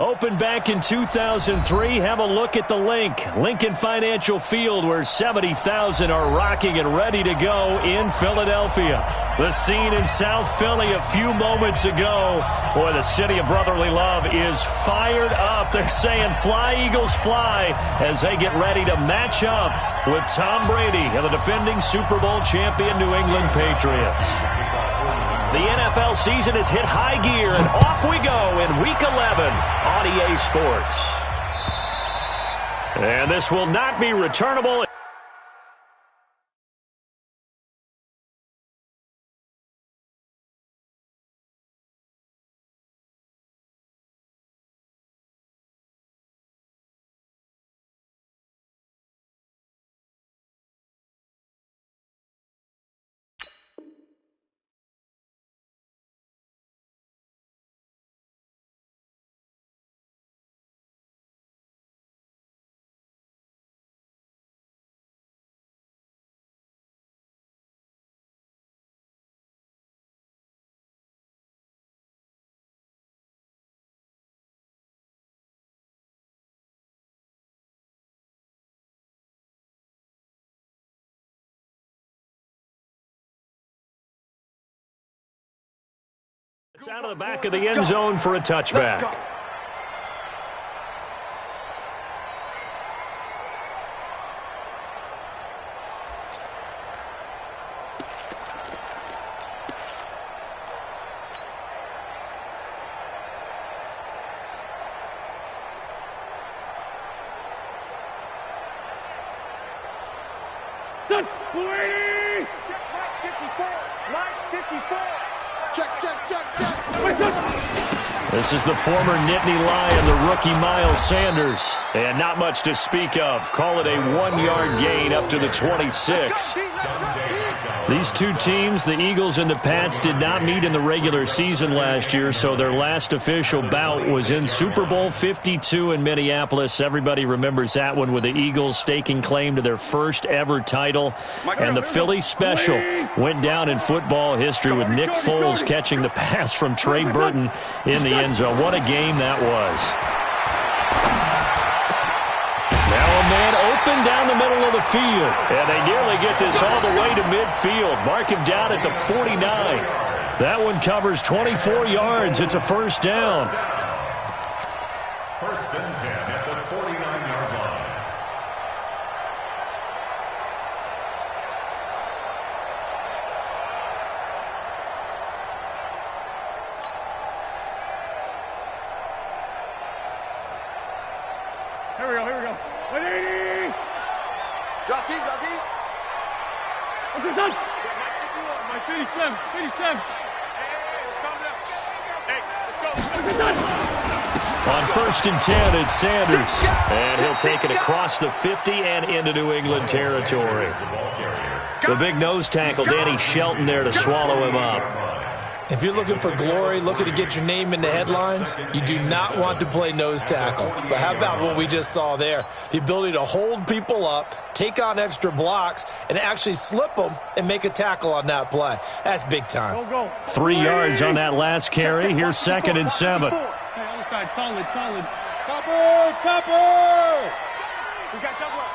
Opened back in 2003, have a look at the Lincoln Financial Field, where 70,000 are rocking and ready to go in Philadelphia. The scene in South Philly a few moments ago. Boy, the city of brotherly love is fired up. They're saying, "Fly, Eagles, fly," as they get ready to match up with Tom Brady and the defending Super Bowl champion New England Patriots. The NFL season has hit high gear, and off we go in Week 11 on EA Sports. And this will not be returnable. It's out of the back of the end zone for a touchback. Done. 480. Check right 54. Right 54. Check, check, check, check. This is the former Nittany Lion, the rookie Miles Sanders. And not much to speak of. Call it a 1-yard gain up to the 26. These two teams, the Eagles and the Pats, did not meet in the regular season last year, so their last official bout was in Super Bowl 52 in Minneapolis. Everybody remembers that one, with the Eagles staking claim to their first ever title. And the Philly special went down in football history with Nick Foles catching the pass from Trey Burton in the end zone. What a game that was. Now a man open down the middle of the field. And they nearly get this all the way to midfield. Mark him down at the 49. That one covers 24 yards. It's a first down. First and 10 at the 49-yard line. Here we go, here we go. 180. Drop deep, drop deep. What's this on? My 57, 57. Hey, let's go. What's this on? On first and 10, it's Sanders. And he'll take it across the 50 and into New England territory. The big nose tackle, Danny Shelton, there to swallow him up. If you're looking for glory, looking to get your name in the headlines, you do not want to play nose tackle. But how about what we just saw there? The ability to hold people up, take on extra blocks, and actually slip them and make a tackle on that play. That's big time. Go. 3 yards on that last carry. Here's second and 7. Hey, other side, solid. Chopper! We got double up.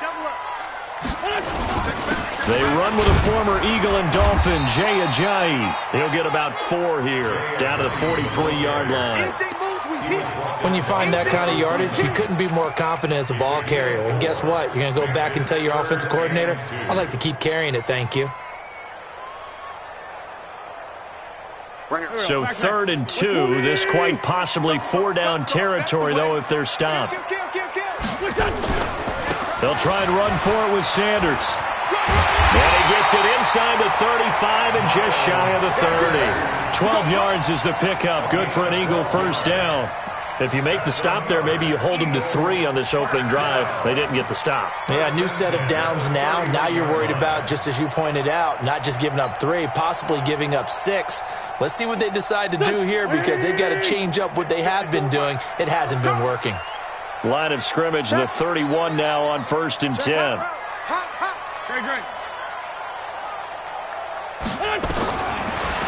They run with a former Eagle and Dolphin, Jay Ajayi. He'll get about 4 here, down to the 43-yard line. When you find that kind of yardage, you couldn't be more confident as a ball carrier. And guess what? You're going to go back and tell your offensive coordinator, I'd like to keep carrying it, thank you. So 3rd and 2, this quite possibly 4-down territory, though, if they're stopped. They'll try and run for it with Sanders. And he gets it inside the 35 and just shy of the 30. 12 yards is the pickup. Good for an Eagle first down. If you make the stop there, maybe you hold them to 3 on this opening drive. They didn't get the stop. Yeah, new set of downs now. Now you're worried about, just as you pointed out, not just giving up 3, possibly giving up 6. Let's see what they decide to do here, because they've got to change up what they have been doing. It hasn't been working. Line of scrimmage, the 31 now on first and 10. Great.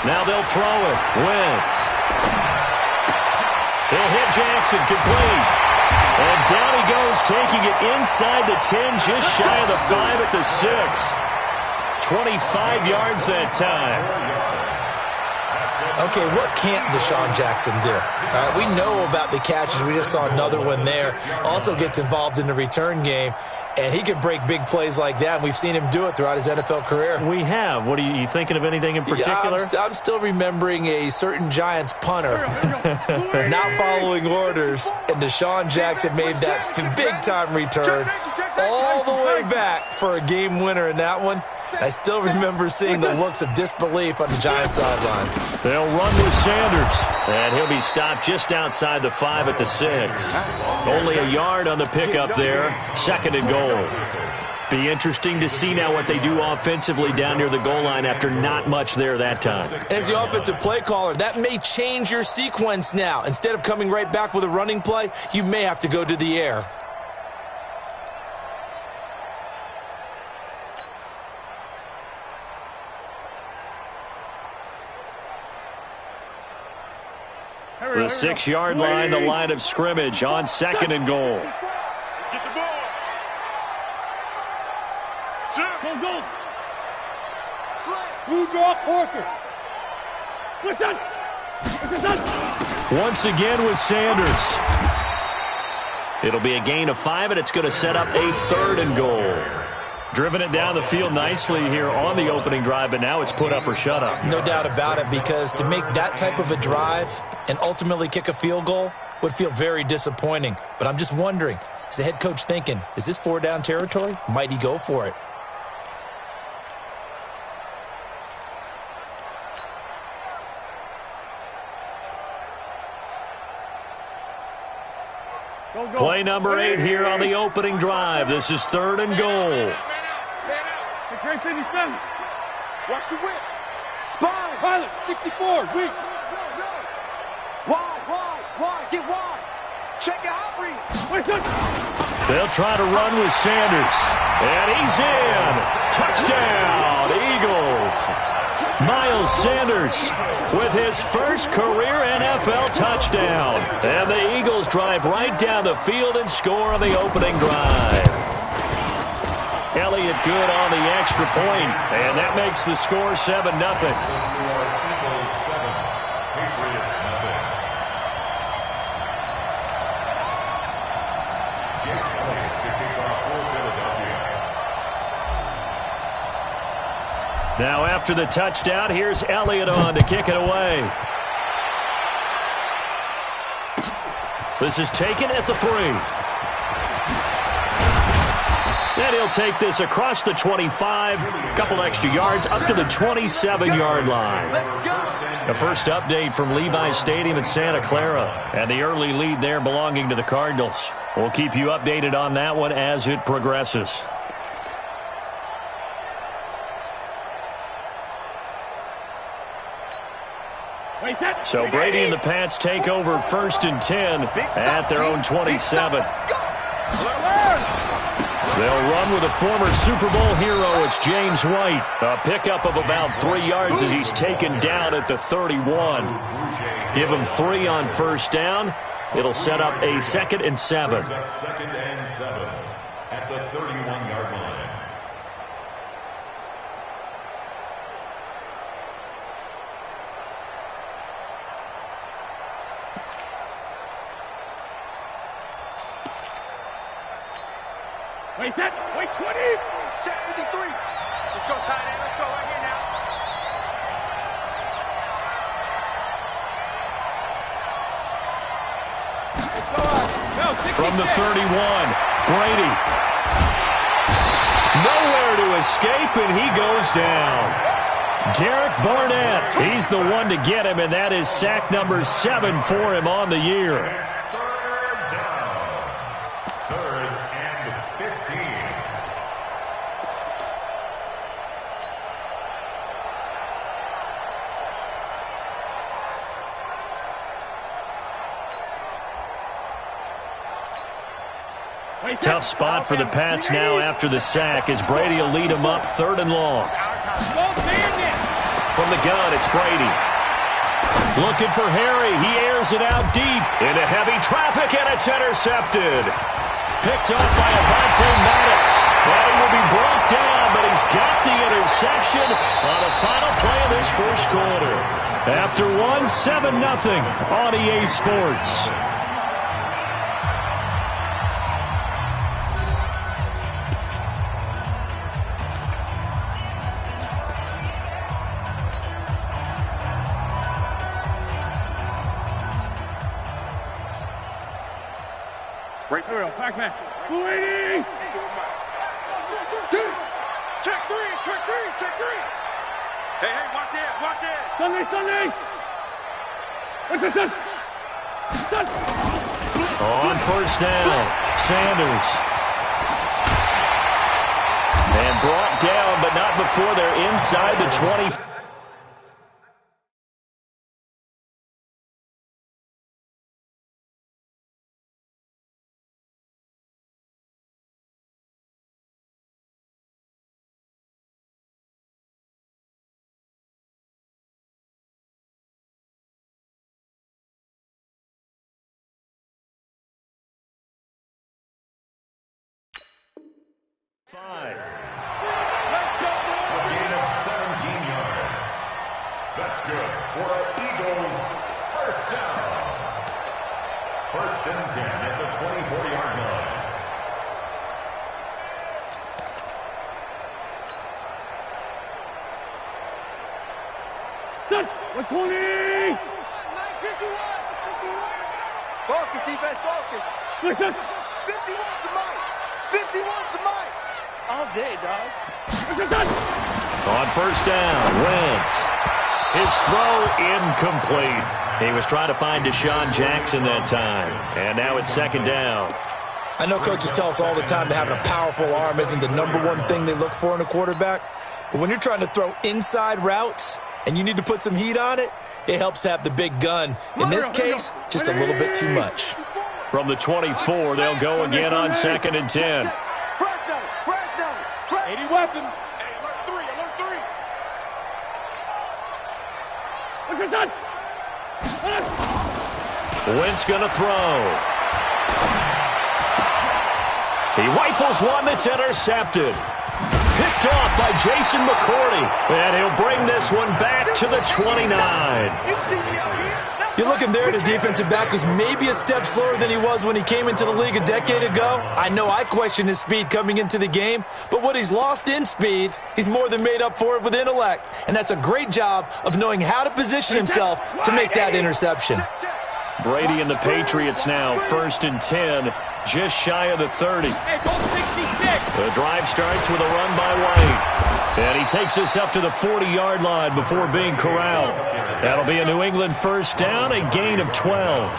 Now they'll throw it. Wentz. He'll hit Jackson, complete. And down he goes, taking it inside the 10, just shy of the 5 at the 6. 25 yards that time. Okay, what can't Deshaun Jackson do? We know about the catches. We just saw another one there. Also gets involved in the return game, and he can break big plays like that. And we've seen him do it throughout his NFL career. We have. What are you thinking of anything in particular? Yeah, I'm still remembering a certain Giants punter not following orders, and Deshaun Jackson made that big-time return all the way back for a game winner in that one. I still remember seeing the looks of disbelief on the Giants sideline. They'll run with Sanders, and he'll be stopped just outside the 5 at the 6. Only a yard on the pickup there, 2nd and goal. Be interesting to see now what they do offensively down near the goal line after not much there that time. As the offensive play caller, that may change your sequence now. Instead of coming right back with a running play, you may have to go to the air. The 6-yard line, the line of scrimmage on 2nd and goal. Get the ball. Go. Blue draw Corker. Once again with Sanders. It'll be a gain of 5, and it's going to set up a 3rd and goal. Driven it down the field nicely here on the opening drive, but now it's put up or shut up. No doubt about it, because to make that type of a drive and ultimately kick a field goal would feel very disappointing. But I'm just wondering, is the head coach thinking, is this 4-down territory? Might he go for it? Play number 8 here on the opening drive. This is 3rd and goal. Watch the whip. Spy. Pilot, 64. Weak. Wide. Get wide. Check your hot read. They'll try to run with Sanders. And he's in. Touchdown, Eagles. Miles Sanders with his first career NFL touchdown. And the Eagles drive right down the field and score on the opening drive. Elliott good on the extra point, and that makes the score 7-0. Now after the touchdown, here's Elliott on to kick it away. This is taken at the 3. And he'll take this across the 25, couple extra yards, up to the 27-yard line. The first update from Levi's Stadium in Santa Clara, and the early lead there belonging to the Cardinals. We'll keep you updated on that one as it progresses. So Brady and the Pats take over 1st and 10 at their own 27. They'll run with a former Super Bowl hero. It's James White. A pickup of about 3 yards as he's taken down at the 31. Give him 3 on 1st down. It'll set up a 2nd and 7. 2nd and 7 at the 31-yard line. Wait 20. Check 53. Let's go, tight end. Let's go right here now. From the 31, Brady. Nowhere to escape, and he goes down. Derek Barnett, he's the one to get him, and that is sack number 7 for him on the year. Tough spot for the Pats now after the sack as Brady will lead them up 3rd and long. From the gun, it's Brady. Looking for Harry. He airs it out deep into heavy traffic, and it's intercepted. Picked up by Avonte Maddox. And he will be brought down, but he's got the interception on the final play of this first quarter. After 7-0 on EA Sports. Right. Here we go. Back man. 280. Check three. Hey, watch it. Sunday. What's this? Son. On first down, Sanders. And brought down, but not before they're inside the 20. A gain of 17 yards. That's good for Eagles. First down. 1st and 10 at the 24-yard line. Son. 120. 51. Focus, defense, focus. Listen. 51's the mic. 51's the mic. All day, dog. On first down, Wentz. His throw incomplete. He was trying to find Deshaun Jackson that time. And now it's 2nd down. I know coaches tell us all the time that having a powerful arm isn't the #1 thing they look for in a quarterback. But when you're trying to throw inside routes and you need to put some heat on it, it helps to have the big gun. In this case, just a little bit too much. From the 24, they'll go again on 2nd and 10. 80 weapon. Hey, alert 3. What's your son? Wentz gonna throw. He rifles one that's intercepted. Picked off by Jason McCourty. And he'll bring this one back to the 29. You're looking there at a defensive back who's maybe a step slower than he was when he came into the league a decade ago. I know I questioned his speed coming into the game, but what he's lost in speed, he's more than made up for it with intellect. And that's a great job of knowing how to position himself to make that interception. Brady and the Patriots now 1st and 10, just shy of the 30. Hey, go 66. The drive starts with a run by White. And he takes us up to the 40-yard line before being corralled. That'll be a New England first down, a gain of 12.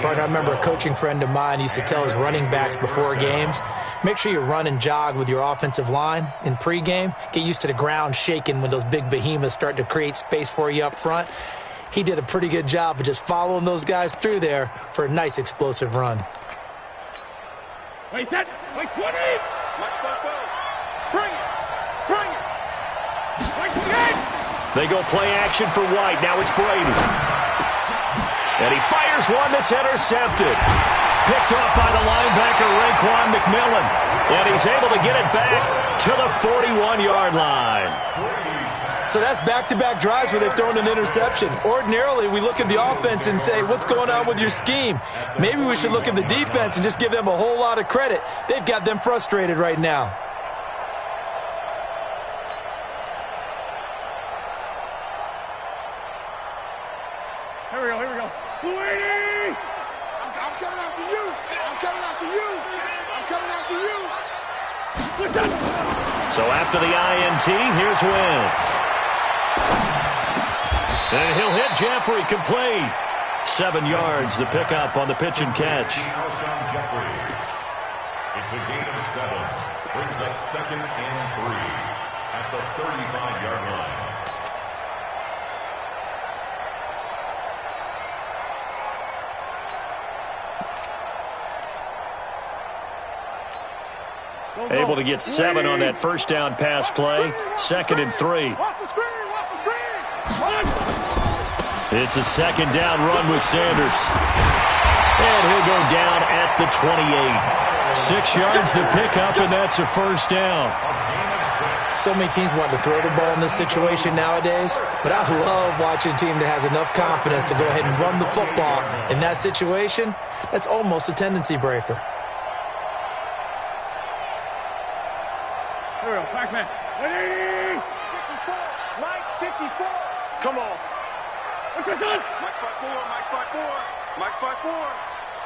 Partner, I remember a coaching friend of mine used to tell his running backs before games, make sure you run and jog with your offensive line in pregame. Get used to the ground shaking when those big behemoths start to create space for you up front. He did a pretty good job of just following those guys through there for a nice explosive run. Wait, set. Wait, 20. Bring it. Wait, 28. They go play action for White. Now it's Brady. And he fires one that's intercepted. Picked up by the linebacker, Raekwon McMillan. And he's able to get it back to the 41-yard line. So that's back-to-back drives where they've thrown an interception. Ordinarily, we look at the offense and say, what's going on with your scheme? Maybe we should look at the defense and just give them a whole lot of credit. They've got them frustrated right now. Here we go. 280. I'm coming after you. What's that? So after the INT, here's Wentz. And he'll hit Jeffrey complete. 7 yards, the pickup on the pitch and catch. It's a gain of 7. Brings up 2nd and 3 at the 35-yard line. Able to get 7 on that first down pass play. 2nd and 3. Watch the screen. It's a second down run with Sanders. And he'll go down at the 28. 6 yards the pickup, and that's a first down. So many teams want to throw the ball in this situation nowadays, but I love watching a team that has enough confidence to go ahead and run the football. In that situation, that's almost a tendency breaker. Here we go, Pac-Man. 180! 54! Mike, 54! Come on. What's your son? Mike 54, Mike 54, Mike 54.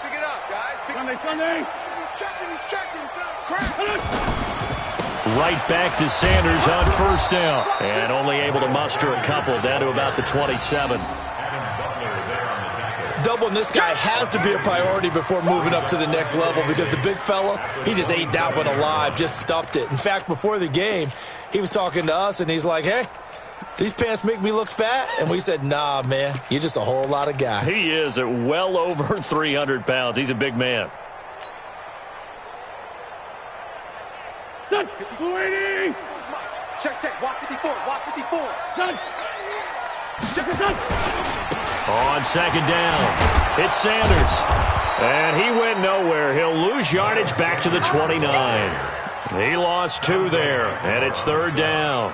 Pick it up, guys. Sunday. He's checking. Crack. Right back to Sanders on first down. And only able to muster a couple down to about the 27. Doubling this guy has to be a priority before moving up to the next level because the big fella, he just ate that one alive, just stuffed it. In fact, before the game, he was talking to us, and he's like, hey, these pants make me look fat? And we said, nah, man, you're just a whole lot of guy. He is at well over 300 pounds. He's a big man. Son, 280! Check. Watch 54. Son! Check this out! On second down, it's Sanders. And he went nowhere. He'll lose yardage back to the 29. He lost 2 there, and it's third down.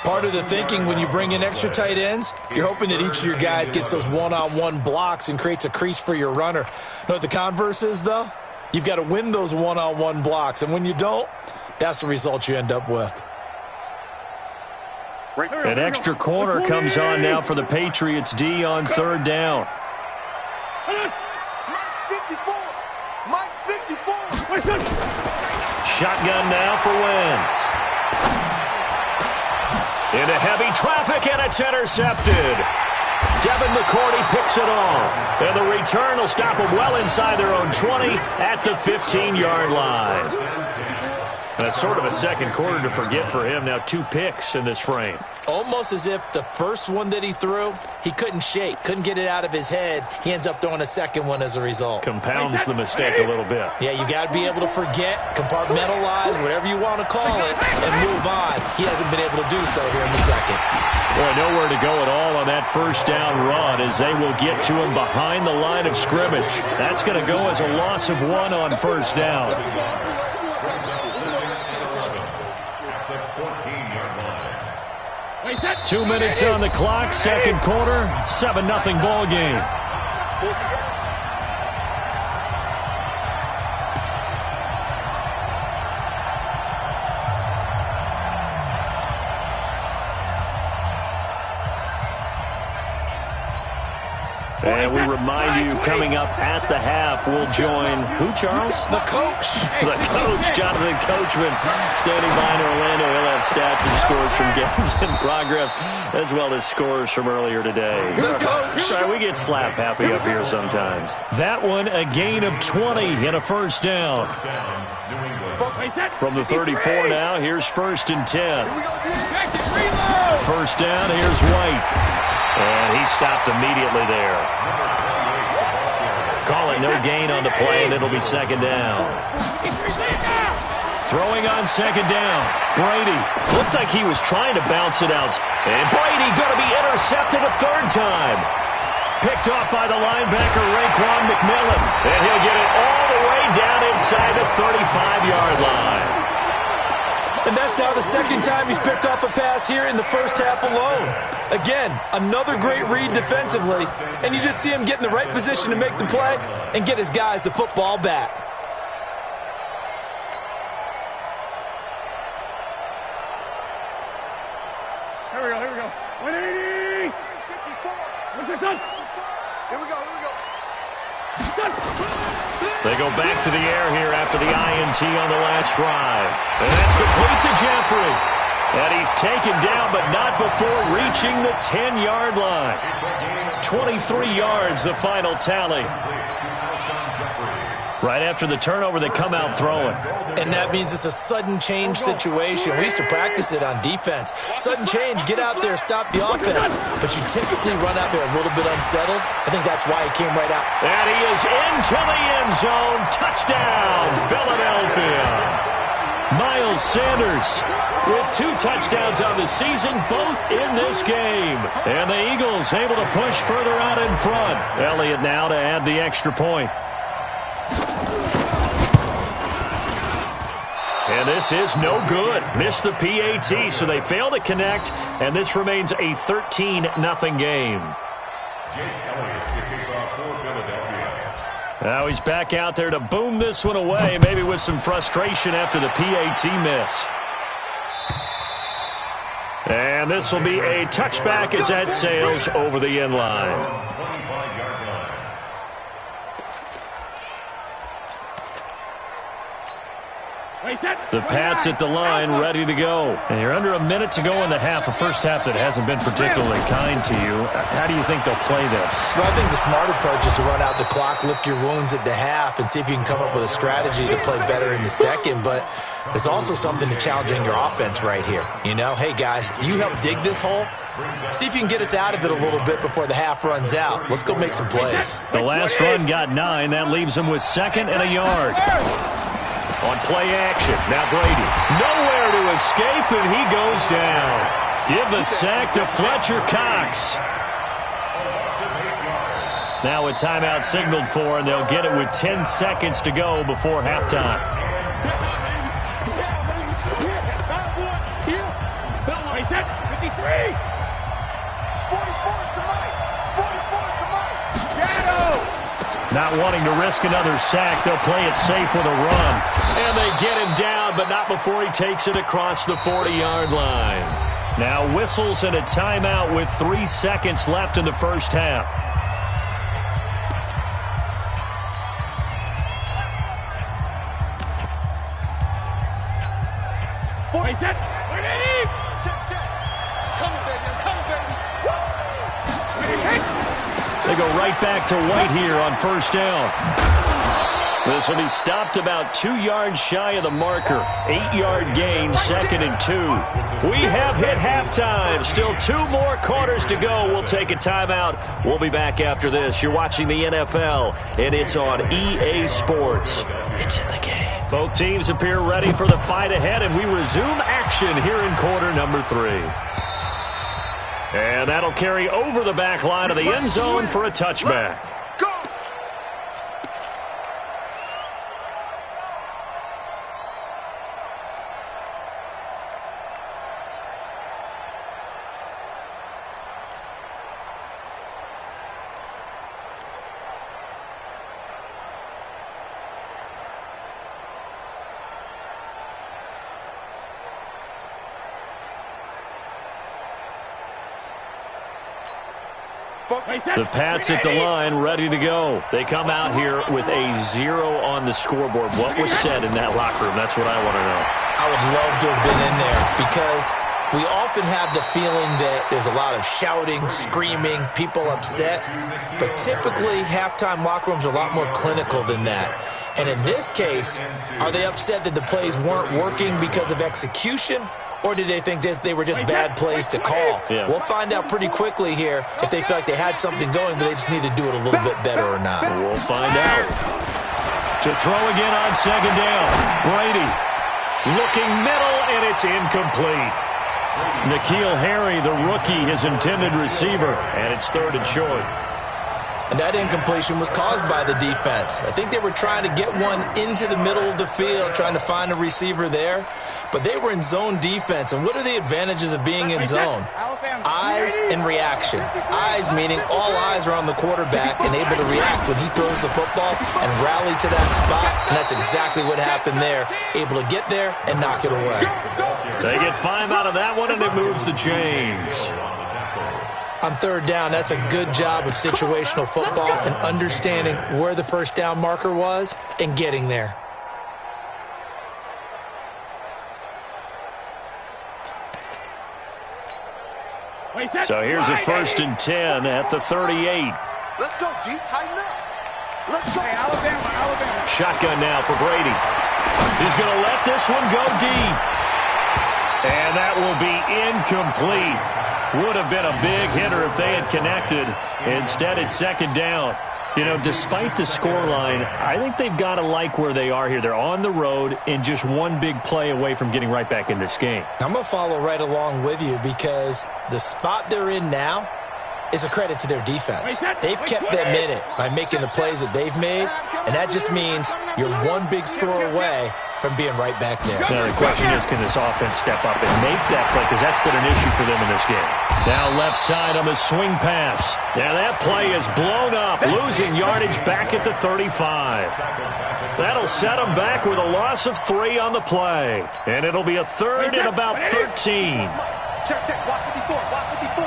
Part of the thinking when you bring in extra tight ends, you're hoping that each of your guys gets those one-on-one blocks and creates a crease for your runner. You know what the converse is, though? You've got to win those one-on-one blocks, and when you don't, that's the result you end up with. An extra corner comes on now for the Patriots D on third down. Mike 54. Shotgun now for Wentz. Into heavy traffic, and it's intercepted. Devin McCourty picks it off. And the return will stop them well inside their own 20 at the 15-yard line. That's sort of a second quarter to forget for him. Now 2 picks in this frame. Almost as if the first one that he threw, he couldn't shake, couldn't get it out of his head. He ends up throwing a second one as a result. Compounds the mistake a little bit. Yeah, you got to be able to forget, compartmentalize, whatever you want to call it, and move on. He hasn't been able to do so here in the second. Boy, nowhere to go at all on that first down run as they will get to him behind the line of scrimmage. That's going to go as a loss of 1 on first down. 2 minutes on the clock, second quarter, 7-0 ball game. And we remind you, coming up at the half, we'll join who, Charles? The coach. The coach, Jonathan Coachman, standing by in Orlando. He'll have stats and scores from games in progress, as well as scores from earlier today. The coach. Sorry, we get slap happy up here sometimes. That one, a gain of 20 and a first down. From the 34 now, here's 1st and 10. First down, here's White. And he stopped immediately there. Call it no gain on the play, and it'll be second down. Throwing on second down. Brady looked like he was trying to bounce it out. And Brady going to be intercepted a third time. Picked off by the linebacker, Raekwon McMillan. And he'll get it all the way down inside the 35-yard line. And that's now the second time he's picked off a pass here in the first half alone. Again, another great read defensively, and you just see him get in the right position to make the play and get his guys the football back. Here we go. 180! 54. What's your son? Here we go. They go back to the air here after the INT on the last drive. And that's complete to Jeffrey. And he's taken down, but not before reaching the 10-yard line. 23 yards, the final tally. Right after the turnover, they come out throwing. And that means it's a sudden change situation. We used to practice it on defense. Sudden change, get out there, stop the offense. But you typically run out there a little bit unsettled. I think that's why he came right out. And he is into the end zone. Touchdown, Philadelphia. Miles Sanders with 2 touchdowns on the season, both in this game. And the Eagles able to push further out in front. Elliott now to add the extra point. And this is no good. Missed the PAT, so they fail to connect, and this remains a 13-0 game. Now he's back out there to boom this one away, maybe with some frustration after the PAT miss. And this will be a touchback as that sails over the end line. The Pats at the line, ready to go. And you're under a minute to go in the half, a first half that hasn't been particularly kind to you. How do you think they'll play this? Well, I think the smart approach is to run out the clock, lick your wounds at the half, and see if you can come up with a strategy to play better in the second. But there's also something to challenging your offense right here. You know, hey, guys, you help dig this hole. See if you can get us out of it a little bit before the half runs out. Let's go make some plays. The last run got 9. That leaves them with 2nd and a yard. On play action, now Brady. Nowhere to escape, and he goes down. Give the sack to Fletcher Cox. Now a timeout signaled for, and they'll get it with 10 seconds to go before halftime. Not wanting to risk another sack, they'll play it safe with a run. And they get him down, but not before he takes it across the 40-yard line. Now whistles and a timeout with 3 seconds left in the first half. Check. Coming, baby. I'm coming, baby. They go right back to White here on first down. This will be stopped about 2 yards shy of the marker. 8-yard gain, 2nd and 2. We have hit halftime. Still 2 more quarters to go. We'll take a timeout. We'll be back after this. You're watching the NFL, and it's on EA Sports. It's in the game. Both teams appear ready for the fight ahead, and we resume action here in quarter number 3. And that'll carry over the back line of the end zone for a touchback. The Pats at the line, ready to go. They come out here with a 0 on the scoreboard. What was said in that locker room? That's what I want to know. I would love to have been in there because we often have the feeling that there's a lot of shouting, screaming, people upset. But typically, halftime locker rooms are a lot more clinical than that. And in this case, are they upset that the plays weren't working because of execution? Or did they think they were just bad plays to call? Yeah. We'll find out pretty quickly here if they feel like they had something going, but they just need to do it a little bit better or not. We'll find out. To throw again on 2nd down. Brady looking middle, and it's incomplete. N'Keal Harry, the rookie, his intended receiver, and it's 3rd and short. And that incompletion was caused by the defense. I think they were trying to get one into the middle of the field, trying to find a receiver there. But they were in zone defense. And what are the advantages of being in zone? Eyes and reaction. Eyes meaning all eyes are on the quarterback and able to react when he throws the football and rally to that spot. And that's exactly what happened there. Able to get there and knock it away. They get 5 out of that one, and it moves the chains. On 3rd down, that's a good job of situational football and understanding where the first down marker was and getting there. So here's a 1st and 10 at the 38. Let's go, D. Tighten up. Let's go. Hey, Alabama. Shotgun now for Brady. He's going to let this one go deep. And that will be incomplete. Would have been a big hitter if they had connected. Instead, it's 2nd down. You know, despite the scoreline, I think they've got to like where they are here. They're on the road and just one big play away from getting right back in this game. I'm going to follow right along with you because the spot they're in now is a credit to their defense. They've kept them in it by making the plays that they've made, and that just means you're one big score away from being right back there. Now, the question is, can this offense step up and make that play? Because that's been an issue for them in this game. Now left side on the swing pass. Now that play is blown up, losing yardage back at the 35. That'll set them back with a loss of 3 on the play. And it'll be a third and about 13. Check, watch 54, watch 54.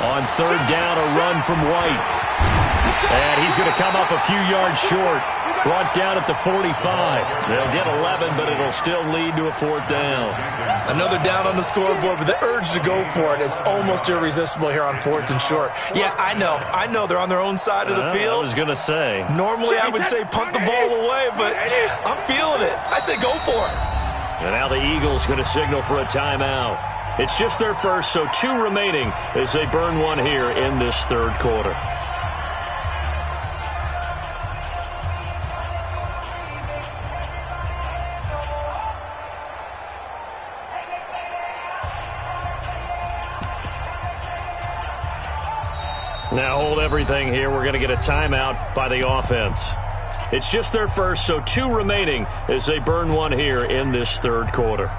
On third down, a run from White. And he's going to come up a few yards short. Brought down at the 45. They'll get 11, but it'll still lead to a 4th down. Another down on the scoreboard, but the urge to go for it is almost irresistible here on 4th and short. Yeah, I know they're on their own side of the field. I was going to say. Normally I would say punt the ball away, but I'm feeling it. I say go for it. And now the Eagles going to signal for a timeout. It's just their first, so 2 remaining as they burn one here in this third quarter. Now hold everything here. We're going to get a timeout by the offense. It's just their first, so 2 remaining as they burn one here in this third quarter.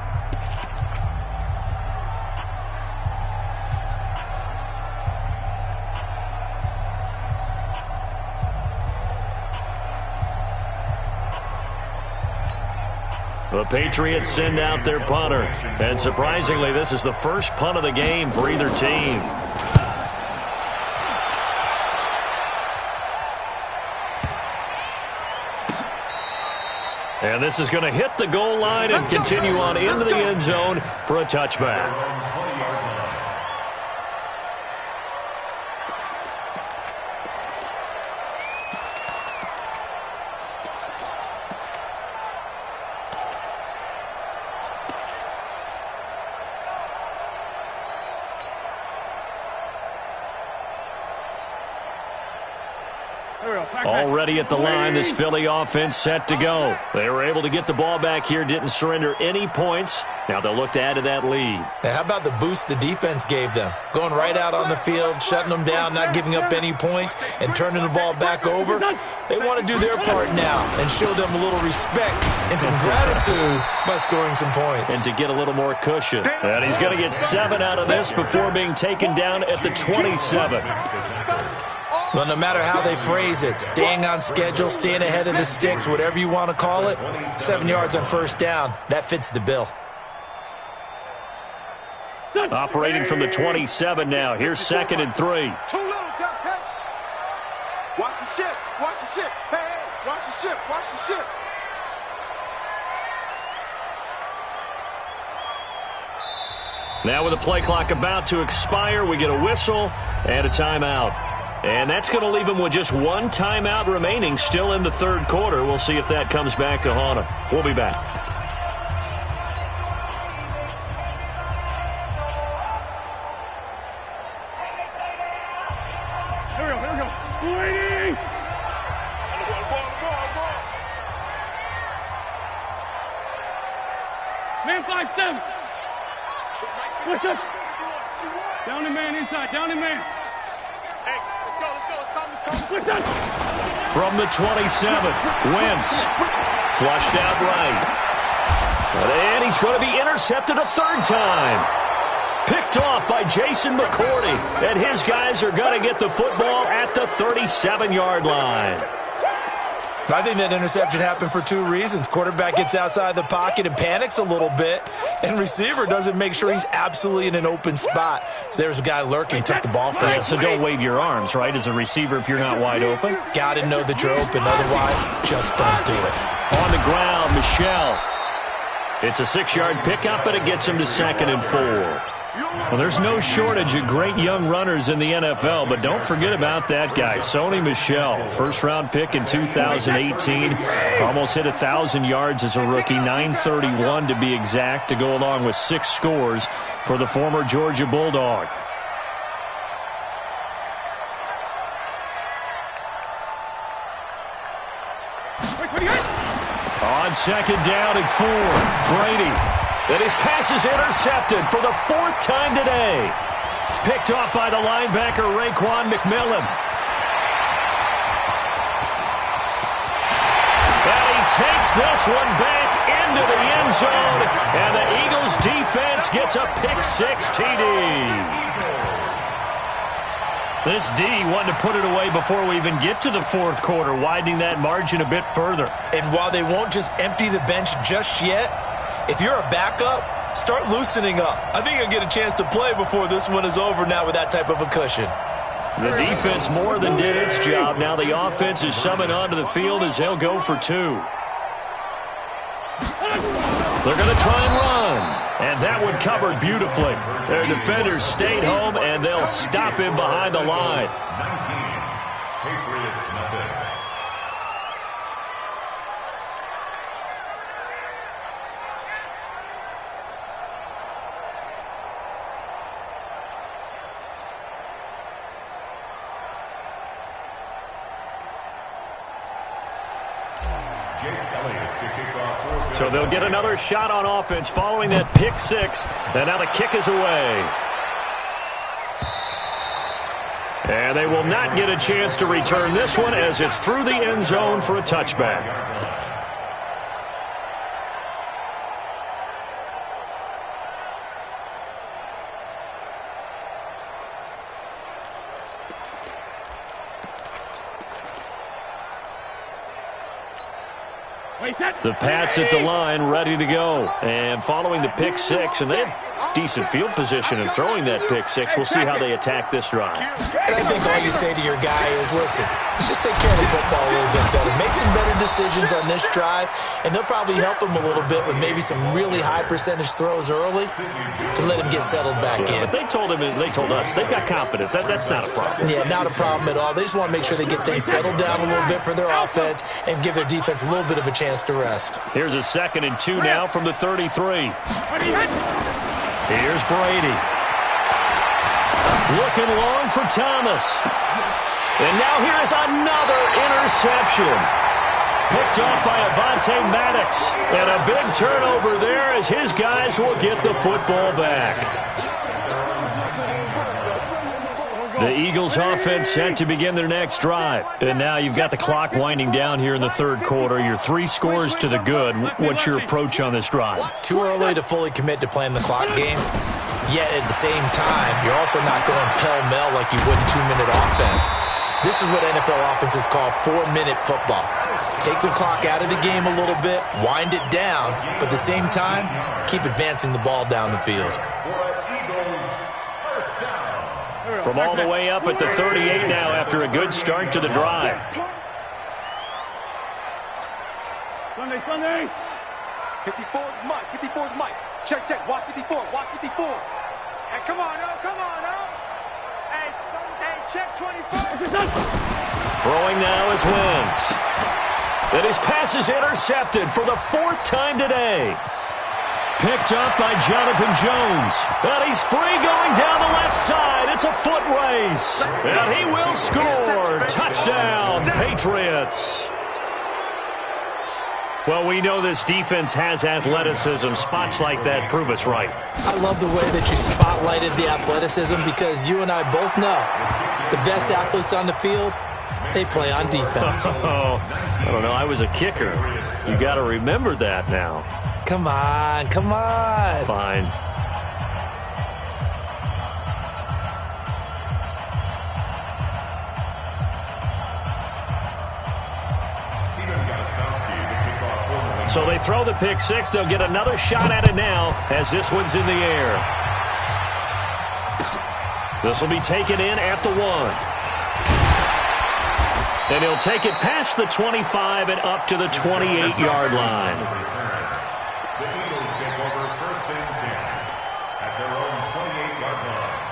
The Patriots send out their punter. And surprisingly, this is the first punt of the game for either team. And this is going to hit the goal line and continue on into the end zone for a touchback. Already at the line, this Philly offense set to go. They were able to get the ball back here, didn't surrender any points. Now they'll look to add to that lead. How about the boost the defense gave them? Going right out on the field, shutting them down, not giving up any points, and turning the ball back over. They want to do their part now and show them a little respect and some gratitude by scoring some points. And to get a little more cushion. And he's going to get 7 out of this before being taken down at the 27. Well, no matter how they phrase it, staying on schedule, staying ahead of the sticks, whatever you want to call it, 7 yards on first down, that fits the bill. Operating from the 27 now. Here's 2nd and 3. Too little, Dante. Watch the ship. Watch the ship. Hey, watch the ship. Watch the ship. Now with the play clock about to expire, we get a whistle and a timeout. And that's going to leave him with just 1 timeout remaining still in the third quarter. We'll see if that comes back to haunt him. We'll be back. Here we go. 280. Man 5-7. What's up? Down the man inside. Down the man. Hey, let's go. What's up? From the 27th, Wentz flushed out right. And he's going to be intercepted a 3rd time. Picked off by Jason McCourty. And his guys are going to get the football at the 37-yard line. I think that interception happened for 2 reasons. Quarterback gets outside the pocket and panics a little bit, and receiver doesn't make sure he's absolutely in an open spot. So there's a guy lurking, took the ball from him. So don't wave your arms, right, as a receiver if you're not wide open. Got to know that you're open. Otherwise, just don't do it. On the ground, Michel. It's a 6-yard pickup, but it gets him to 2nd and 4. Well, there's no shortage of great young runners in the NFL, but don't forget about that guy, Sony Michel. First-round pick in 2018. Almost hit 1,000 yards as a rookie, 931 to be exact, to go along with 6 scores for the former Georgia Bulldog. On second down and 4, Brady. And his pass is intercepted for the 4th time today. Picked off by the linebacker, Raekwon McMillan. And he takes this one back into the end zone. And the Eagles defense gets a pick-6 TD. This D wanted to put it away before we even get to the 4th quarter, widening that margin a bit further. And while they won't just empty the bench just yet, if you're a backup, start loosening up. I think you'll get a chance to play before this one is over now with that type of a cushion. The defense more than did its job. Now the offense is summoned onto the field as they'll go for 2. They're going to try and run. And that one covered beautifully. Their defenders stayed home, and they'll stop him behind the line. 19. Patriots, nothing. So they'll get another shot on offense following that pick-6. And now the kick is away. And they will not get a chance to return this one as it's through the end zone for a touchback. The Pats at the line, ready to go. And following the pick-6, and they have decent field position in throwing that pick-6. We'll see how they attack this drive. And I think all you say to your guy is, listen, let's just take care of the football a little bit better. Make some better decisions on this drive, and they'll probably help him a little bit with maybe some really high-percentage throws early to let him get settled back in. But they told us, they've got confidence. That's not a problem. Yeah, not a problem at all. They just want to make sure they get things settled down a little bit for their offense and give their defense a little bit of a chance to rest. Here's a 2nd and 2 now from the 33. Here's Brady. Looking long for Thomas. And now here is another interception. Picked off by Avonte Maddox. And a big turnover there as his guys will get the football back. The Eagles offense set to begin their next drive. And now you've got the clock winding down here in the 3rd quarter. Your 3 scores to the good. What's your approach on this drive? Too early to fully commit to playing the clock game. Yet at the same time, you're also not going pell-mell like you would in 2-minute offense. This is what NFL offenses call 4-minute football. Take the clock out of the game a little bit, wind it down, but at the same time, keep advancing the ball down the field. From all the way up at the 38 now after a good start to the drive. Sunday. 54's Mike. 54's Mike. Check. Watch 54. Watch 54. Hey, come on, oh. Hey, Sunday, check 24. Throwing now is Wentz. And his pass is intercepted for the 4th time today. Picked up by Jonathan Jones. And he's free going down the left side. It's a foot race. And he will score. Touchdown, Patriots. Well, we know this defense has athleticism. Spots like that prove us right. I love the way that you spotlighted the athleticism because you and I both know the best athletes on the field, they play on defense. Oh, I don't know. I was a kicker. You got to remember that now. Come on. Fine. So they throw the pick-6. They'll get another shot at it now as this one's in the air. This will be taken in at the 1. And he'll take it past the 25 and up to the 28-yard line. The Eagles take over 1st and 10 at their own 28-yard line.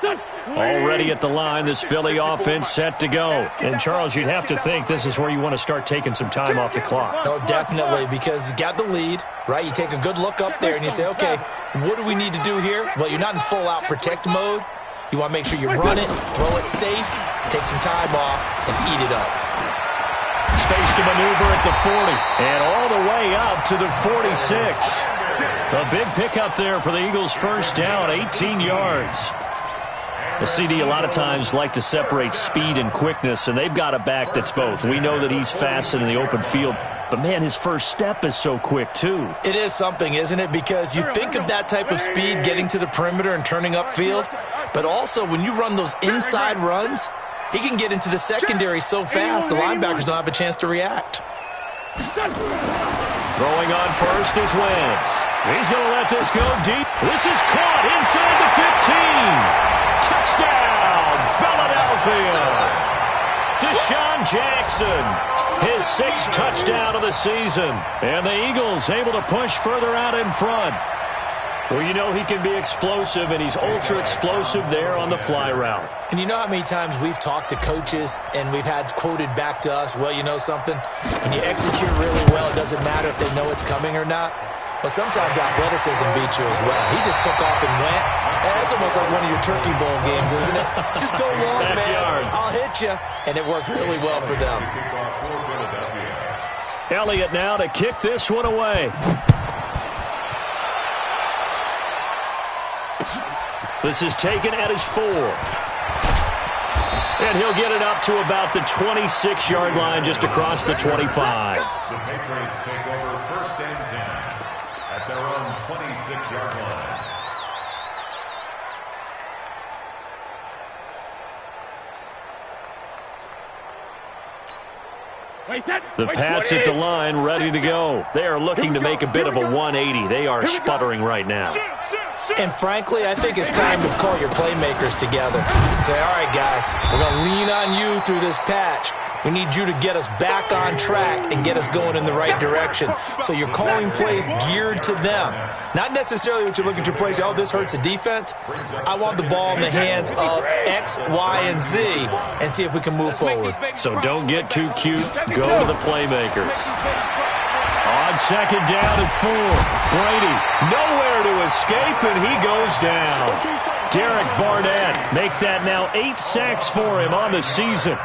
Done. Already at the line, this Philly offense set to go. And, Charles, you'd have to think this is where you want to start taking some time off the clock. Oh, definitely, because you got the lead, right? You take a good look up there and you say, okay, what do we need to do here? Well, you're not in full-out protect mode. You want to make sure you run it, throw it safe, take some time off, and eat it up. Space to maneuver at the 40, and all the way up to the 46. A big pickup there for the Eagles' first down, 18 yards. The CD a lot of times like to separate speed and quickness, and they've got a back that's both. We know that he's fast in the open field, but, man, his first step is so quick, too. It is something, isn't it? Because you think of that type of speed getting to the perimeter and turning upfield, but also when you run those inside runs, he can get into the secondary so fast the linebackers don't have a chance to react. Throwing on first is Wentz. He's going to let this go deep. This is caught inside the 15. Touchdown, Philadelphia. Deshaun Jackson, his 6th touchdown of the season. And the Eagles able to push further out in front. Well, you know he can be explosive, and he's ultra-explosive there on the fly route. And you know how many times we've talked to coaches and we've had quoted back to us, well, you know something? When you execute really well, it doesn't matter if they know it's coming or not. But sometimes athleticism beats you as well. He just took off and went. And it's almost like one of your Turkey Bowl games, isn't it? Just go long, man. I'll hit you. And it worked really well for them. Elliott now to kick this one away. This is taken at his 4. And he'll get it up to about the 26-yard line, just across the 25. The Patriots take over first and 10 at their own 26-yard line. The Pats at the line, ready to go. They are looking to make a bit of a 180. They are sputtering right now. And frankly, I think it's time to call your playmakers together and say, all right, guys, we're going to lean on you through this patch. We need you to get us back on track and get us going in the right direction. So you're calling plays geared to them. Not necessarily what you look at your plays, oh, this hurts the defense. I want the ball in the hands of X, Y, and Z and see if we can move forward. So don't get too cute. Go to the playmakers. On second down and 4. Brady nowhere to escape, and he goes down. Derek Barnett make that now 8 sacks for him on the season.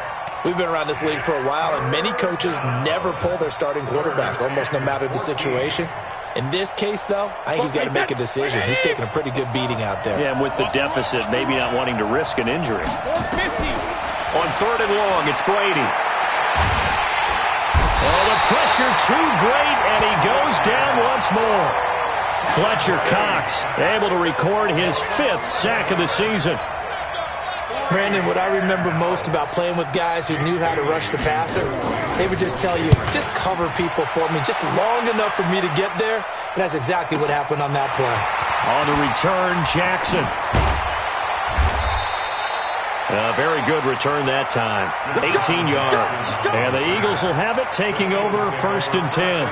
We've been around this league for a while, and many coaches never pull their starting quarterback, almost no matter the situation. In this case, though, I think he's got to make a decision. He's taking a pretty good beating out there. Yeah, and with the deficit, maybe not wanting to risk an injury. On 3rd and long, it's Brady. Oh, the pressure too great, and he goes down once more. Fletcher Cox able to record his 5th sack of the season. Brandon, what I remember most about playing with guys who knew how to rush the passer, they would just tell you, just cover people for me, just long enough for me to get there. And that's exactly what happened on that play. On the return, Jackson. A very good return that time. 18 yards. And the Eagles will have it, taking over 1st and 10.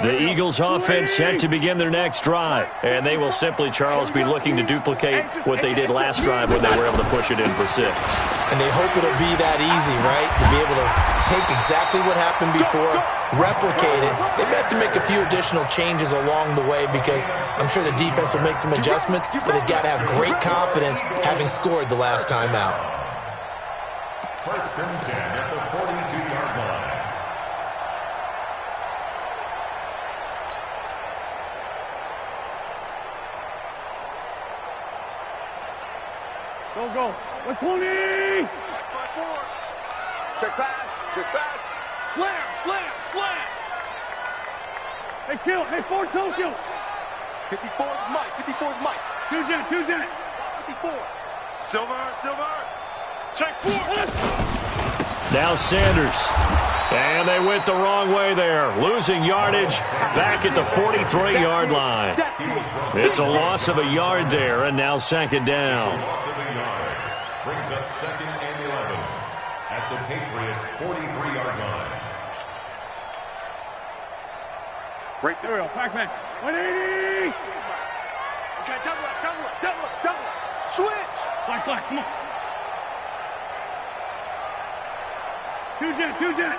The Eagles offense set to begin their next drive. And they will simply, Charles, be looking to duplicate what they did last drive when they were able to push it in for 6. And they hope it'll be that easy, right? To be able to take exactly what happened before, replicate it. They may have to make a few additional changes along the way because I'm sure the defense will make some adjustments, but they've got to have great confidence having scored the last time out. 1st and 10 at the 42-yard line. Go. 120! Check pass. Slam. Hey, kill. Hey, 4 Tokyo. 54's Mike. 2 Jet. 54. Silver. Check 4. Now Sanders. And they went the wrong way there. Losing yardage back at the 43-yard line. It's a loss of a yard there, and now 2nd down. Loss of a yard. Brings up 2nd and 11. at the Patriots' 43-yard line. Right there. Pac-Man. 180. Okay, double up. Switch. Black, come on. Two jet.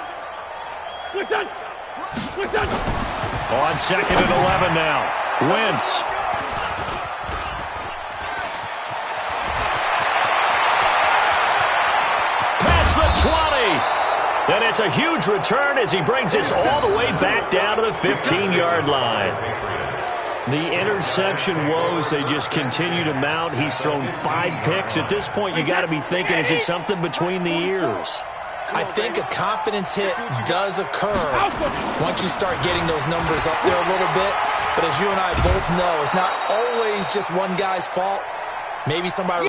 What's done? On 2nd and 11 now. Wentz. Past the 20. And it's a huge return as he brings us all the way back down to the 15-yard line. The interception woes, they just continue to mount. He's thrown 5 picks. At this point, you got to be thinking, is it something between the ears? I think a confidence hit does occur once you start getting those numbers up there a little bit. But as you and I both know, it's not always just one guy's fault. Maybe somebody...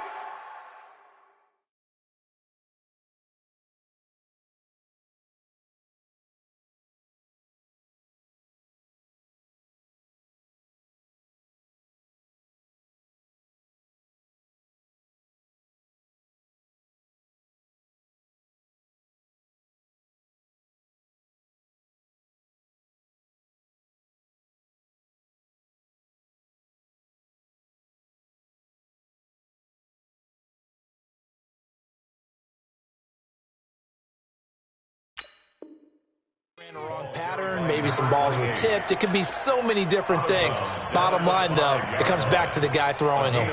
ran the wrong pattern, maybe some balls were tipped. It could be so many different things. Bottom line, though, it comes back to the guy throwing them.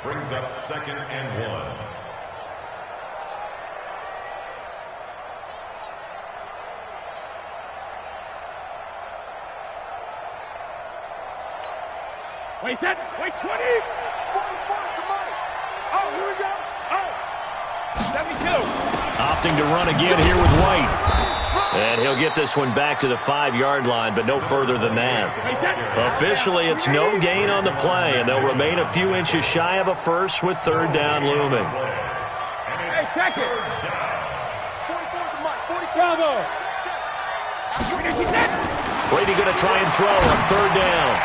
Brings up 2nd and 1. Wait 20. 44 to Mike. Oh, here we go. Oh. 72. Opting to run again here with White. And he'll get this one back to the 5-yard line, but no further than that. Officially, it's no gain on the play, and they'll remain a few inches shy of a first with 3rd down looming. Hey, check it. 44 to Mike. 44. Bravo. Brady going to try and throw on 3rd down.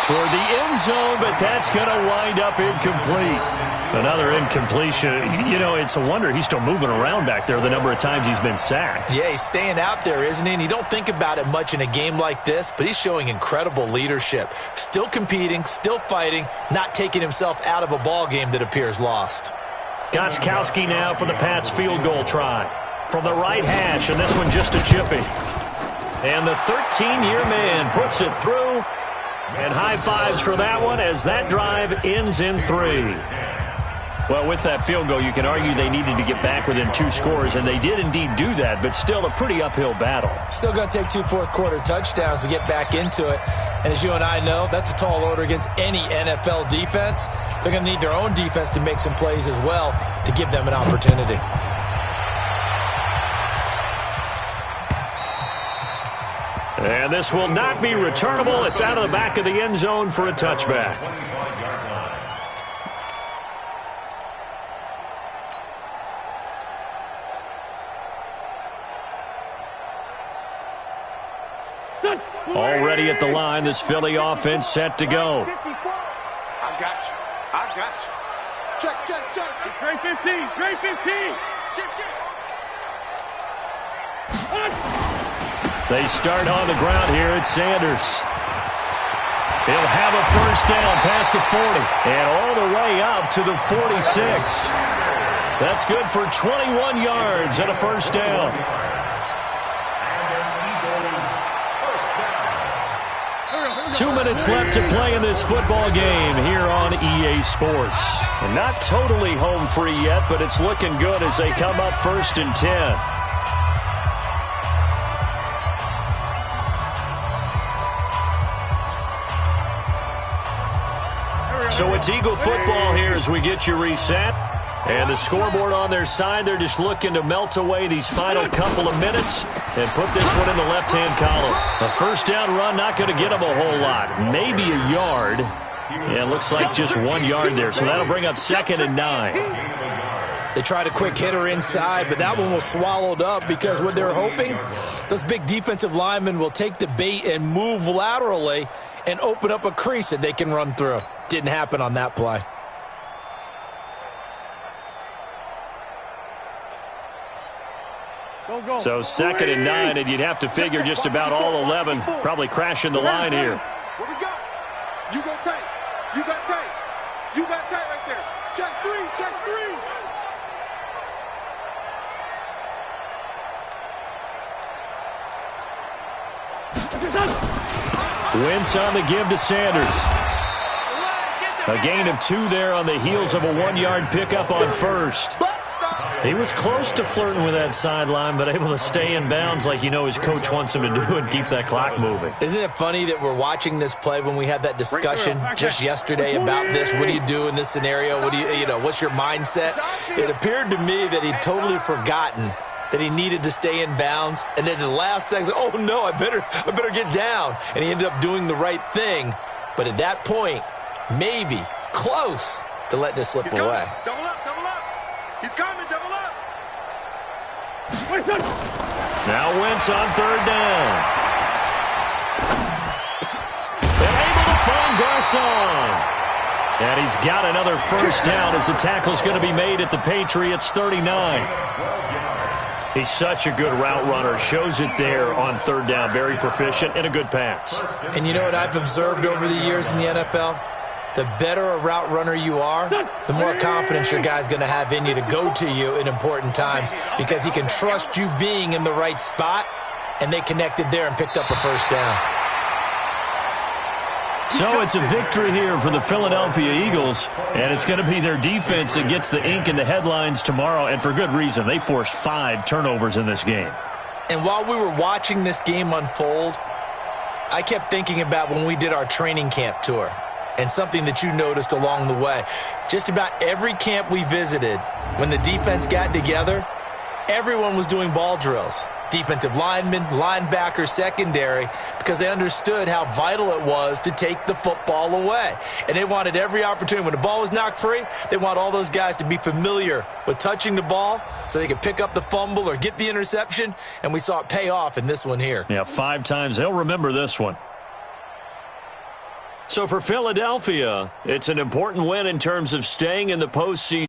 Toward the end zone, but that's going to wind up incomplete. Another incompletion. You know, it's a wonder he's still moving around back there the number of times he's been sacked. Yeah, he's staying out there, isn't he? And you don't think about it much in a game like this, but he's showing incredible leadership. Still competing, still fighting, not taking himself out of a ball game that appears lost. Gostkowski now for the Pats field goal try. From the right hash, and this one just a chippy. And the 13-year man puts it through. And high fives for that one as that drive ends in 3. Well, with that field goal, you can argue they needed to get back within 2 scores, and they did indeed do that, but still a pretty uphill battle. Still going to take 2 fourth-quarter touchdowns to get back into it. And as you and I know, that's a tall order against any NFL defense. They're going to need their own defense to make some plays as well to give them an opportunity. And this will not be returnable. It's out of the back of the end zone for a touchback. Already at the line, this Philly offense set to go. I got you. Check. Great 15. They start on the ground here at Sanders. He'll have a first down past the 40 and all the way up to the 46. That's good for 21 yards and a first down. 2 minutes left to play in this football game here on EA Sports. And not totally home free yet, but it's looking good as they come up 1st and 10. So it's Eagle football here as we get you reset. And the scoreboard on their side, they're just looking to melt away these final couple of minutes and put this one in the left-hand column. A first down run, not going to get them a whole lot. Maybe a yard. Yeah, it looks like just 1 yard there. So that'll bring up 2nd and 9. They tried a quick hitter inside, but that one was swallowed up because what they're hoping, those big defensive linemen will take the bait and move laterally and open up a crease that they can run through. Didn't happen on that play. So 2nd and 9, and you'd have to figure just about all 11 probably crashing the line here. What we got? You got tight. You got tight. You got tight right there. Check 3. Check 3. Wentz on the give to Sanders. A gain of 2 there on the heels of a 1-yard pickup on first. He was close to flirting with that sideline, but able to stay in bounds like you know his coach wants him to do and keep that clock moving. Isn't it funny that we're watching this play when we had that discussion just yesterday about this? What do you do in this scenario? What do you know, what's your mindset? It appeared to me that he'd totally forgotten that he needed to stay in bounds, and then at the last second, oh no, I better get down. And he ended up doing the right thing. But at that point, maybe close to letting it slip away. Double up, double up. He's coming, double up. Now Wentz on 3rd down. And able to find Garcon. And he's got another first down as the tackle's going to be made at the Patriots' 39. He's such a good route runner. Shows it there on 3rd down. Very proficient and a good pass. And you know what I've observed over the years in the NFL? The better a route runner you are, the more confidence your guy's going to have in you to go to you in important times because he can trust you being in the right spot, and they connected there and picked up a first down. So it's a victory here for the Philadelphia Eagles, and it's going to be their defense that gets the ink in the headlines tomorrow, and for good reason. They forced 5 turnovers in this game. And while we were watching this game unfold, I kept thinking about when we did our training camp tour. And something that you noticed along the way. Just about every camp we visited, when the defense got together, everyone was doing ball drills. Defensive linemen, linebackers, secondary, because they understood how vital it was to take the football away. And they wanted every opportunity. When the ball was knocked free, they want all those guys to be familiar with touching the ball so they could pick up the fumble or get the interception. And we saw it pay off in this one here. Yeah, 5 times. They'll remember this one. So for Philadelphia, it's an important win in terms of staying in the postseason.